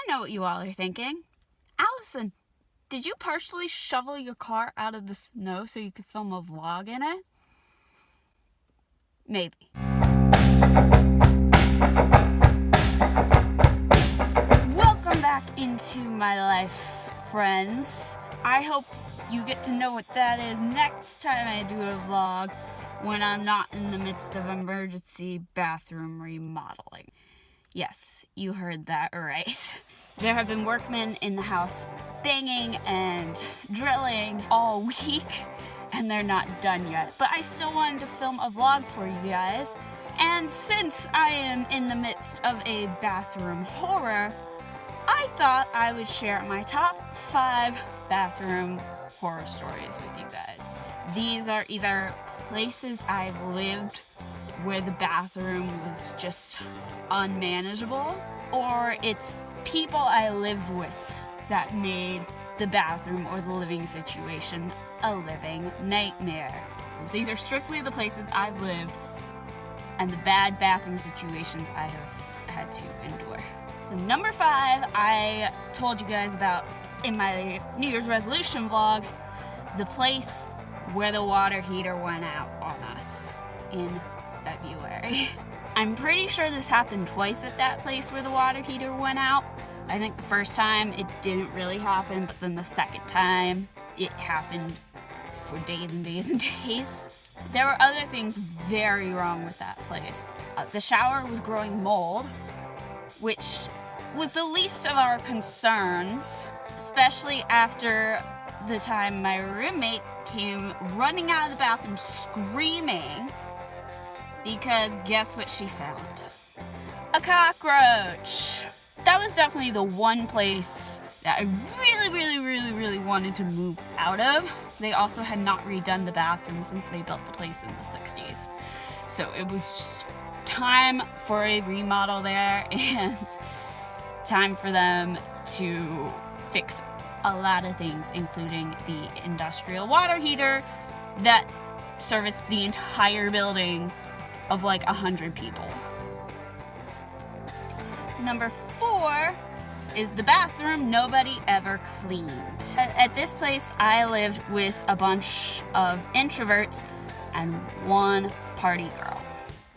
know what you all are thinking. Allison, did you partially shovel your car out of the snow so you could film a vlog in it? Maybe. Welcome back into my life, friends. I hope you get to know what that is next time I do a vlog when I'm not in the midst of emergency bathroom remodeling. Yes, you heard that right. There have been workmen in the house banging and drilling all week, and they're not done yet. But I still wanted to film a vlog for you guys. And since I am in the midst of a bathroom horror, I thought I would share my top 5 bathroom horror stories with you guys. These are either places I've lived where the bathroom was just unmanageable, or it's people I lived with that made the bathroom or the living situation a living nightmare. So these are strictly the places I've lived and the bad bathroom situations I have had to endure. So number 5, I told you guys about in my New Year's resolution vlog, the place where the water heater went out on us in February. I'm pretty sure this happened twice at that place where the water heater went out. I think the first time it didn't really happen, but then the second time it happened for days and days and days. There were other things very wrong with that place. The shower was growing mold, which was the least of our concerns, especially after the time my roommate came running out of the bathroom screaming because guess what she found? A cockroach! That was definitely the one place that I really wanted to move out of. They also had not redone the bathroom since they built the place in the 60s. So it was just time for a remodel there and time for them to fix a lot of things, including the industrial water heater that serviced the entire building of like 100 people. Number 4 is the bathroom nobody ever cleaned. At this place, I lived with a bunch of introverts and one party girl.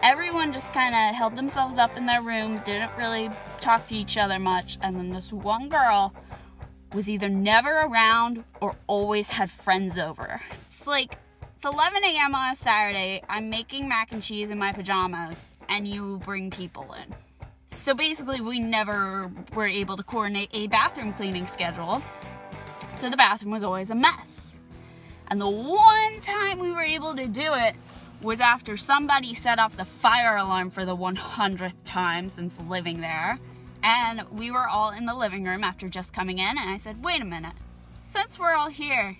Everyone just kind of held themselves up in their rooms, didn't really talk to each other much, and then this one girl was either never around or always had friends over. It's 11 a.m. on a Saturday, I'm making mac and cheese in my pajamas, and you bring people in. So basically, we never were able to coordinate a bathroom cleaning schedule, so the bathroom was always a mess. And the one time we were able to do it was after somebody set off the fire alarm for the 100th time since living there. And we were all in the living room after just coming in, and I said, wait a minute, since we're all here,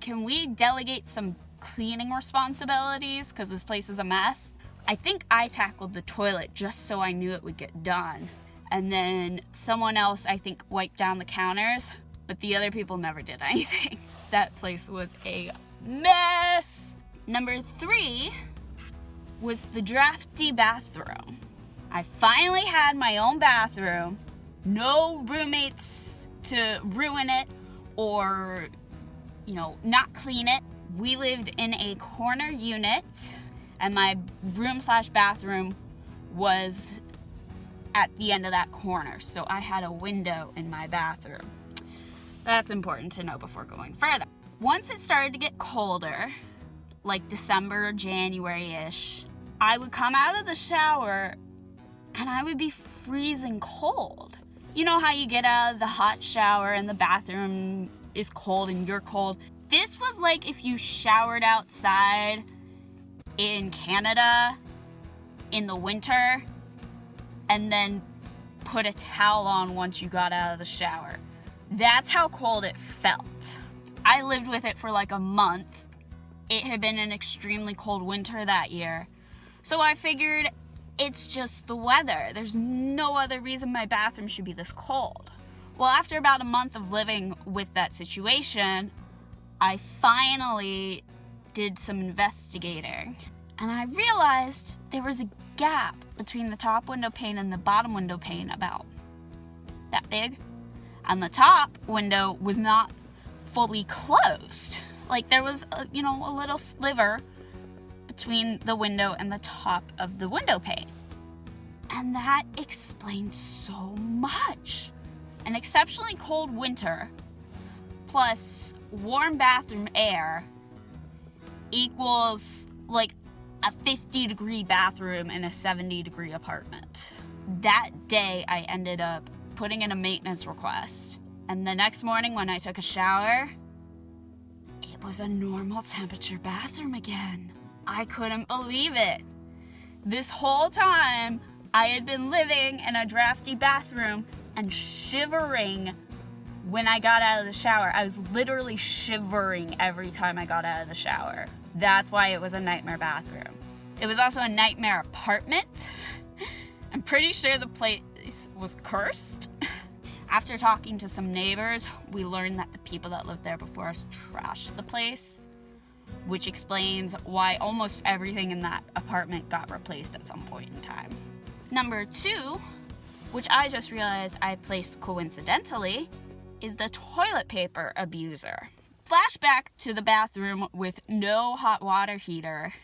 can we delegate some cleaning responsibilities because this place is a mess? I think I tackled the toilet just so I knew it would get done. And then someone else, I think, wiped down the counters, but the other people never did anything. That place was a mess. Number 3 was the drafty bathroom. I finally had my own bathroom, no roommates to ruin it or, not clean it. We lived in a corner unit, and my room/bathroom was at the end of that corner, so I had a window in my bathroom. That's important to know before going further. Once it started to get colder, like December, January-ish, I would come out of the shower and I would be freezing cold. You know how you get out of the hot shower and the bathroom is cold and you're cold? This was like if you showered outside in Canada in the winter and then put a towel on once you got out of the shower. That's how cold it felt. I lived with it for like a month. It had been an extremely cold winter that year. So I figured it's just the weather. There's no other reason my bathroom should be this cold. Well, after about a month of living with that situation, I finally did some investigating. And I realized there was a gap between the top window pane and the bottom window pane about that big. And the top window was not fully closed. Like there was, a little sliver between the window and the top of the window pane. And that explained so much. An exceptionally cold winter plus warm bathroom air equals like a 50-degree bathroom in a 70-degree apartment. That day I ended up putting in a maintenance request. And the next morning when I took a shower, it was a normal temperature bathroom again. I couldn't believe it. This whole time, I had been living in a drafty bathroom and shivering when I got out of the shower. I was literally shivering every time I got out of the shower. That's why it was a nightmare bathroom. It was also a nightmare apartment. I'm pretty sure the place was cursed. After talking to some neighbors, we learned that the people that lived there before us trashed the place, which explains why almost everything in that apartment got replaced at some point in time. Number 2, which I just realized I placed coincidentally, is the toilet paper abuser. Flashback to the bathroom with no hot water heater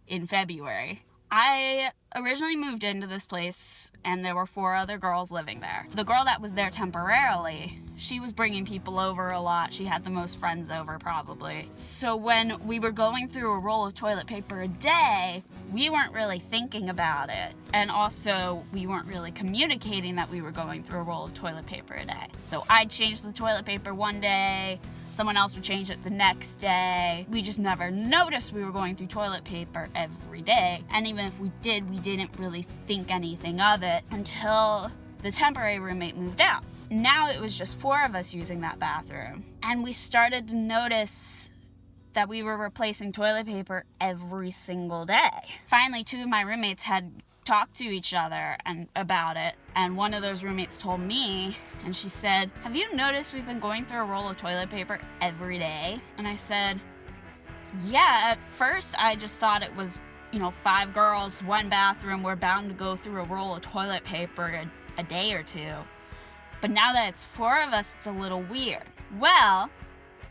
in February. I originally moved into this place and there were 4 other girls living there. The girl that was there temporarily, she was bringing people over a lot. She had the most friends over probably. So when we were going through a roll of toilet paper a day, we weren't really thinking about it. And also we weren't really communicating that we were going through a roll of toilet paper a day. So I'd change the toilet paper one day, someone else would change it the next day. We just never noticed we were going through toilet paper every day. And even if we did, we didn't really think anything of it until the temporary roommate moved out. Now it was just 4 of us using that bathroom. And we started to notice that we were replacing toilet paper every single day. Finally, 2 of my roommates had talked to each other about it, and one of those roommates told me, and she said, "Have you noticed we've been going through a roll of toilet paper every day?" And I said, "Yeah, at first I just thought it was, 5 girls, 1 bathroom, we're bound to go through a roll of toilet paper a day or 2. But now that it's 4 of us, it's a little weird." Well,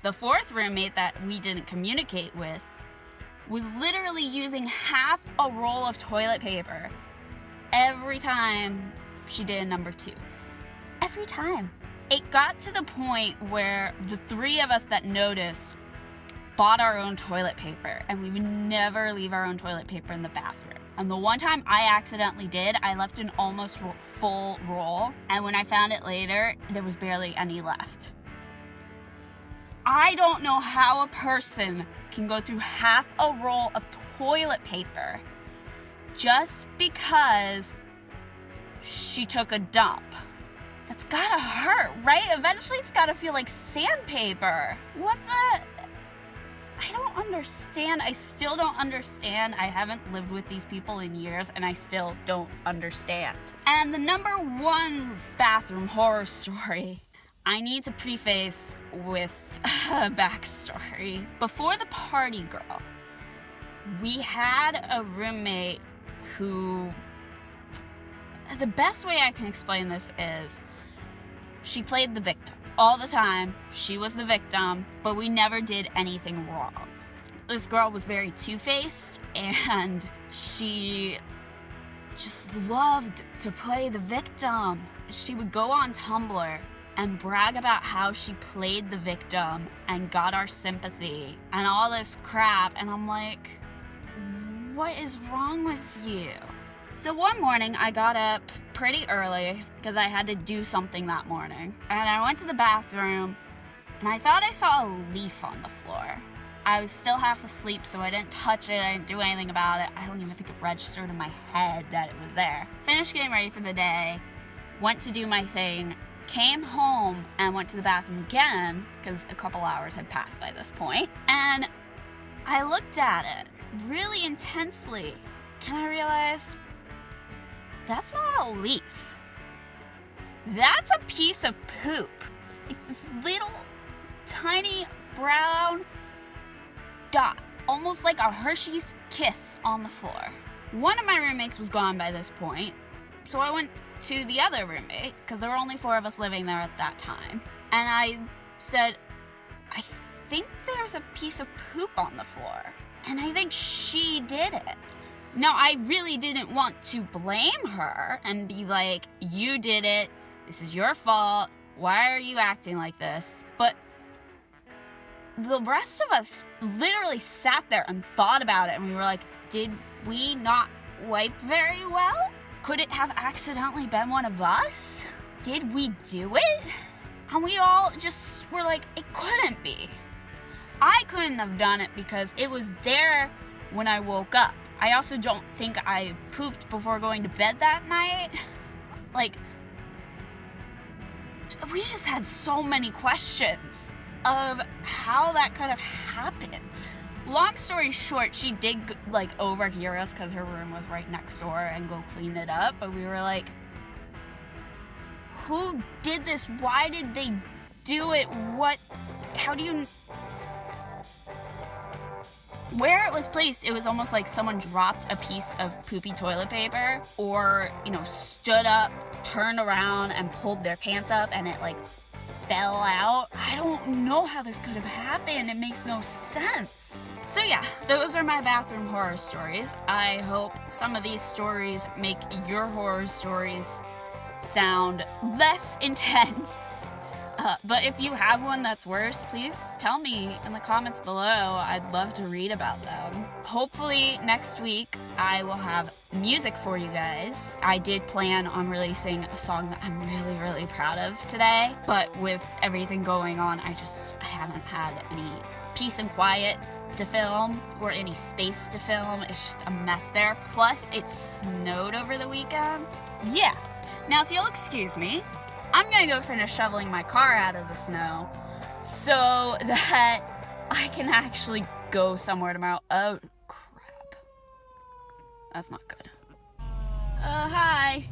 the 4th roommate that we didn't communicate with was literally using half a roll of toilet paper every time she did a number 2. Every time. It got to the point where the 3 of us that noticed bought our own toilet paper, and we would never leave our own toilet paper in the bathroom. And the one time I accidentally did, I left an almost full roll, and when I found it later, there was barely any left. I don't know how a person can go through half a roll of toilet paper just because she took a dump. That's gotta hurt, right? Eventually it's gotta feel like sandpaper. What the? I don't understand. I still don't understand. I haven't lived with these people in years and I still don't understand. And the number 1 bathroom horror story I need to preface with a backstory. Before the party girl, we had a roommate who, the best way I can explain this is, she played the victim. All the time, she was the victim, but we never did anything wrong. This girl was very two-faced, and she just loved to play the victim. She would go on Tumblr and brag about how she played the victim and got our sympathy and all this crap, and I'm like, what is wrong with you? So one morning I got up pretty early because I had to do something that morning, and I went to the bathroom and I thought I saw a leaf on the floor. I was still half asleep, so I didn't touch it, I didn't do anything about it. I don't even think it registered in my head that it was there. Finished getting ready for the day, went to do my thing, came home and went to the bathroom again because a couple hours had passed by this point, and I looked at it really intensely and I realized that's not a leaf. That's a piece of poop. Like this little tiny brown dot, almost like a Hershey's Kiss on the floor. One of my roommates was gone by this point, so I went to the other roommate, because there were only 4 of us living there at that time. And I said, I think there's a piece of poop on the floor. And I think she did it. Now, I really didn't want to blame her and be like, you did it. This is your fault. Why are you acting like this? But the rest of us literally sat there and thought about it. And we were like, did we not wipe very well? Could it have accidentally been one of us? Did we do it? And we all just were like, it couldn't be. I couldn't have done it because it was there when I woke up. I also don't think I pooped before going to bed that night. Like, we just had so many questions of how that could have happened. Long story short, she did like overhear us because her room was right next door and go clean it up. But we were like, who did this? Why did they do it? What? How do you... Where it was placed, it was almost like someone dropped a piece of poopy toilet paper or, stood up, turned around, and pulled their pants up and it, fell out. I don't know how this could have happened. It makes no sense. So yeah, those are my bathroom horror stories. I hope some of these stories make your horror stories sound less intense. But if you have one that's worse, please tell me in the comments below. I'd love to read about them. Hopefully next week I will have music for you guys. I did plan on releasing a song that I'm really, really proud of today. But with everything going on, I haven't had any peace and quiet to film or any space to film. It's just a mess there. Plus, it snowed over the weekend. Yeah. Now, if you'll excuse me, I'm gonna go finish shoveling my car out of the snow so that I can actually go somewhere tomorrow. Oh, crap. That's not good. Hi.